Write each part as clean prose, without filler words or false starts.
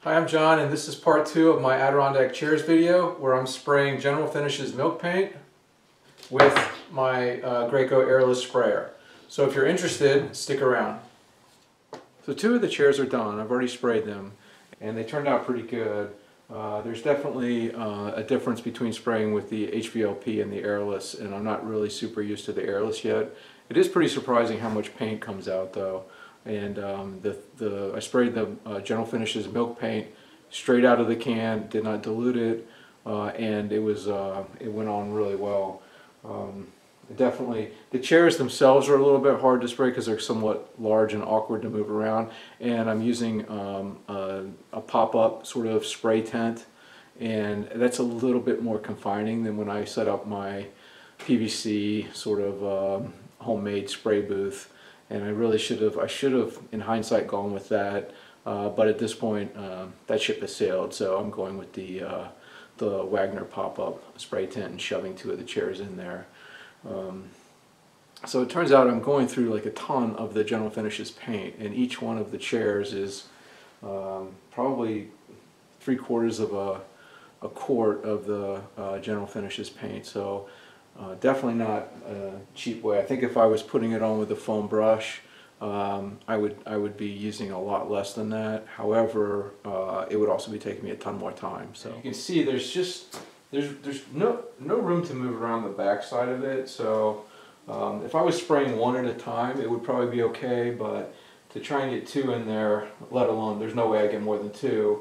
Hi, I'm John, and this is part 2 of my Adirondack chairs video where I'm spraying General Finishes milk paint with my Graco Airless sprayer. So if you're interested, stick around. So 2 of the chairs are done. I've already sprayed them and they turned out pretty good. There's definitely a difference between spraying with the HVLP and the Airless, and I'm not really super used to the Airless yet. It is pretty surprising how much paint comes out though. And I sprayed the General Finishes milk paint straight out of the can, did not dilute it, and it went on really well. Definitely, the chairs themselves are a little bit hard to spray because they're somewhat large and awkward to move around, and I'm using a pop-up sort of spray tent, and that's a little bit more confining than when I set up my PVC sort of homemade spray booth. And I should have in hindsight gone with that, but at this point that ship has sailed, so I'm going with the Wagner pop-up spray tent and shoving 2 of the chairs in there. So it turns out I'm going through like a ton of the General Finishes paint, and each one of the chairs is probably 3/4 of a quart of the General Finishes paint. So definitely not a cheap way. I think if I was putting it on with a foam brush, I would be using a lot less than that. However, it would also be taking me a ton more time. So you can see there's no room to move around the back side of it. So if I was spraying 1 at a time, it would probably be okay. But to try and get 2 in there, let alone there's no way I get more than 2,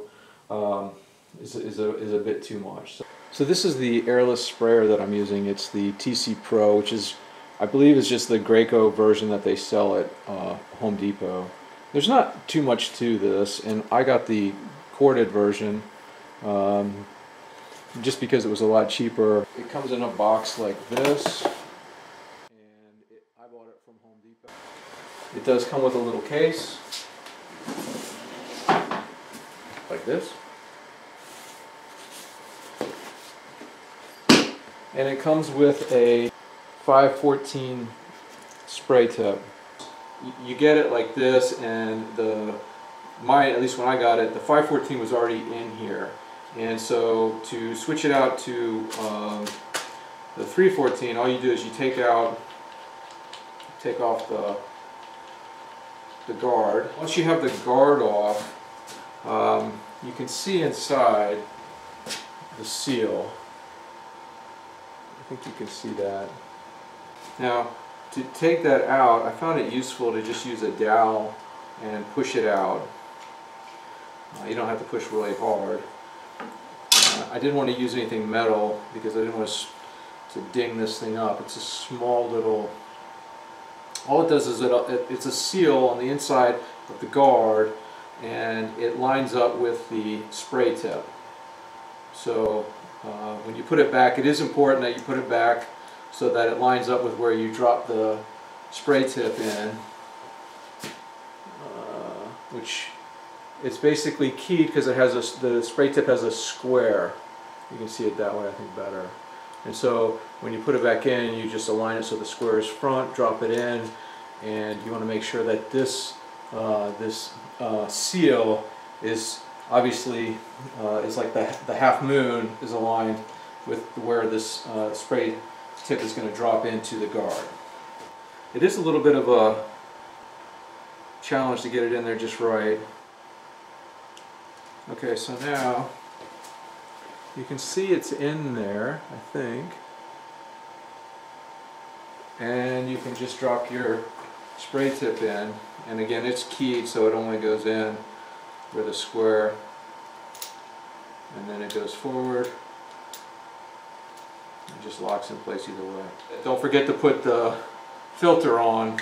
is a bit too much. So this is the Airless sprayer that I'm using. It's the TC Pro, which is, I believe, is just the Graco version that they sell at Home Depot. There's not too much to this, and I got the corded version just because it was a lot cheaper. It comes in a box like this, and I bought it from Home Depot. It does come with a little case like this. And it comes with a 514 spray tip. You get it like this, and at least when I got it, the 514 was already in here. And so to switch it out to the 314, all you do is you take off the guard. Once you have the guard off, you can see inside the seal. I think you can see that. Now, to take that out, I found it useful to just use a dowel and push it out. You don't have to push really hard. I didn't want to use anything metal because I didn't want to ding this thing up. It's a small little... All it does is it's a seal on the inside of the guard, and it lines up with the spray tip. So when you put it back, it is important that you put it back so that it lines up with where you drop the spray tip in, which it's basically keyed because it has the spray tip has a square. You can see it that way, I think, better. And so when you put it back in, you just align it so the square is front, drop it in, and you want to make sure that this seal is obviously is like the half moon is aligned with where this spray tip is going to drop into the guard. It is a little bit of a challenge to get it in there just right. Okay, so now you can see it's in there, I think, and you can just drop your spray tip in, and again it's keyed so it only goes in with a square, and then it goes forward. It just locks in place either way. Don't forget to put the filter on,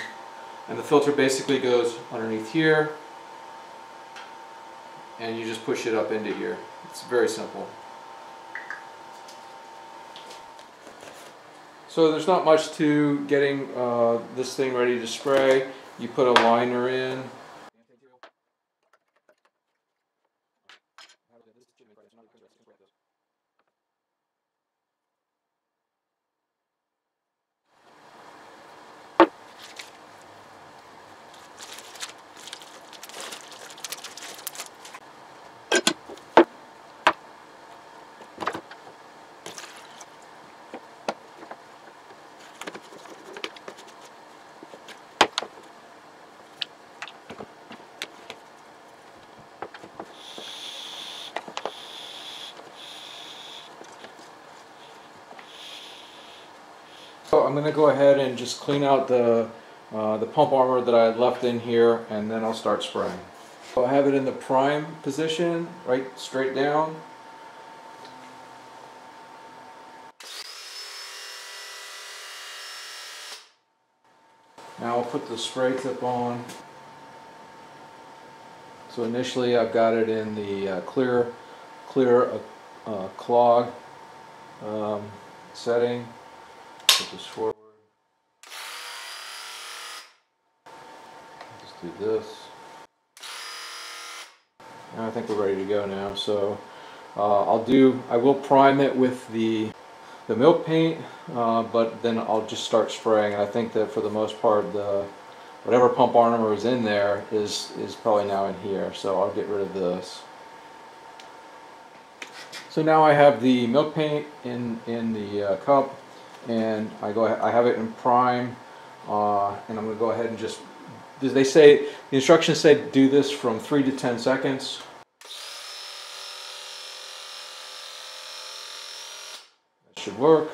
and the filter basically goes underneath here, and you just push it up into here. It's very simple. So there's not much to getting this thing ready to spray. You put a liner in. I'm going to go ahead and just clean out the pump armor that I had left in here, and then I'll start spraying. So I have it in the prime position, right straight down. Now I'll put the spray tip on. So initially I've got it in the clear clog setting. Put this forward. Just do this. And I think we're ready to go now. So I will prime it with the milk paint, but then I'll just start spraying. And I think that for the most part, whatever pump armor is in there is probably now in here. So I'll get rid of this. So now I have the milk paint in the cup, and I have it in prime, and I'm going to go ahead and just, they say, the instructions say do this from 3 to 10 seconds. That should work.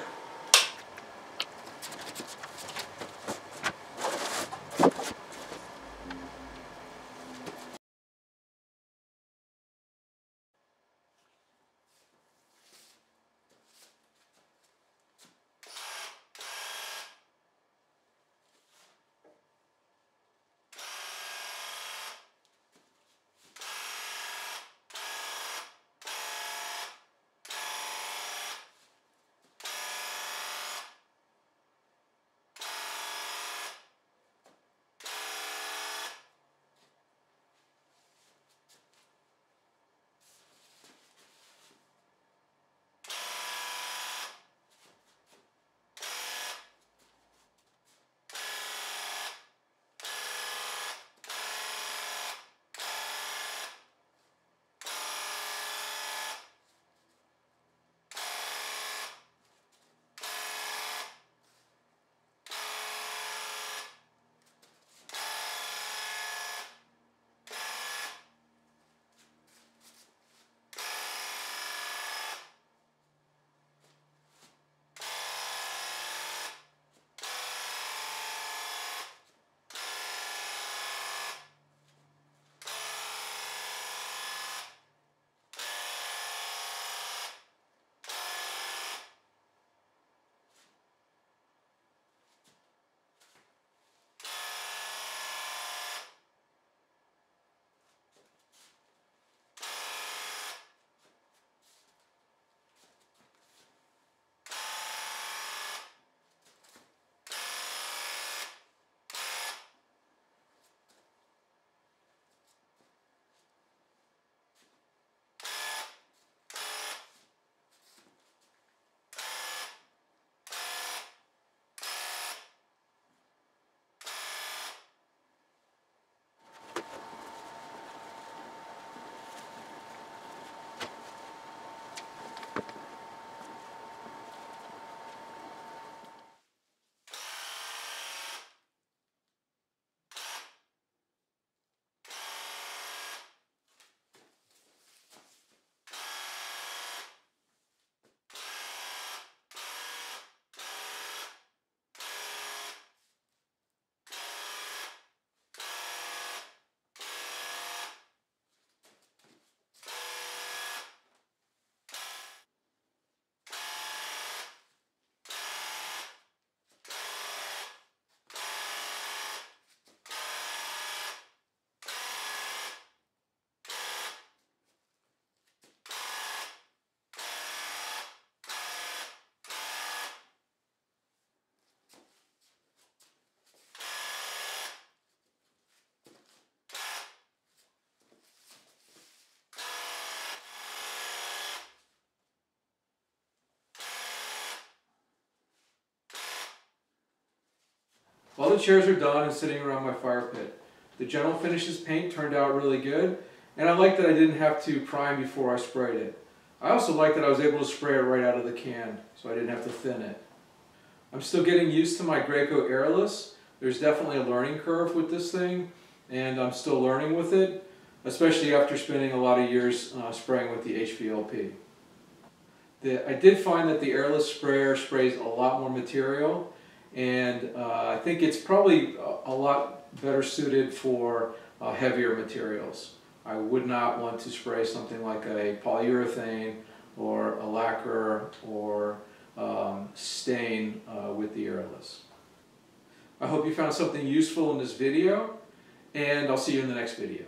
All the chairs are done and sitting around my fire pit. The General Finishes paint turned out really good, and I like that I didn't have to prime before I sprayed it. I also like that I was able to spray it right out of the can, so I didn't have to thin it. I'm still getting used to my Graco Airless. There's definitely a learning curve with this thing, and I'm still learning with it, especially after spending a lot of years spraying with the HVLP. I did find that the Airless sprayer sprays a lot more material, and I think it's probably a lot better suited for heavier materials. I would not want to spray something like a polyurethane or a lacquer or stain with the Airless. I hope you found something useful in this video, and I'll see you in the next video.